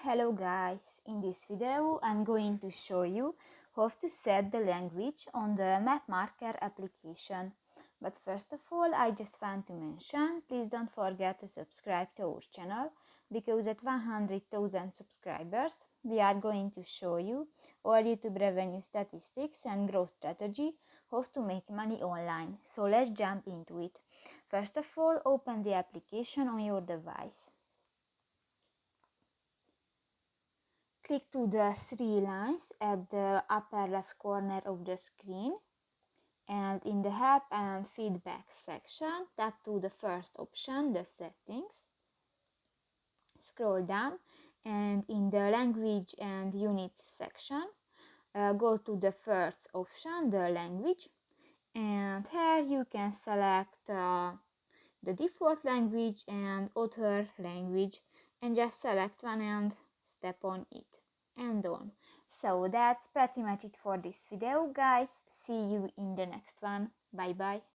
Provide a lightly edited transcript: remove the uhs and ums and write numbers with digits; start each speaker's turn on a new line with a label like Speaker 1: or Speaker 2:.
Speaker 1: Hello guys, in this video I'm going to show you how to set the language on the MapMarker application. But first of all, I just want to mention, please don't forget to subscribe to our channel, because at 100,000 subscribers we are going to show you our YouTube revenue statistics and growth strategy, how to make money online. So let's jump into it. First of all, open the application on your device. Click to the three lines at the upper left corner of the screen, and in the help and feedback section, tap to the first option, the settings. Scroll down, and in the language and units section, go to the first option, the language, and here you can select the default language and other language, and just select one and step on it and on. So that's pretty much it for this video, guys. See you in the next one. Bye bye.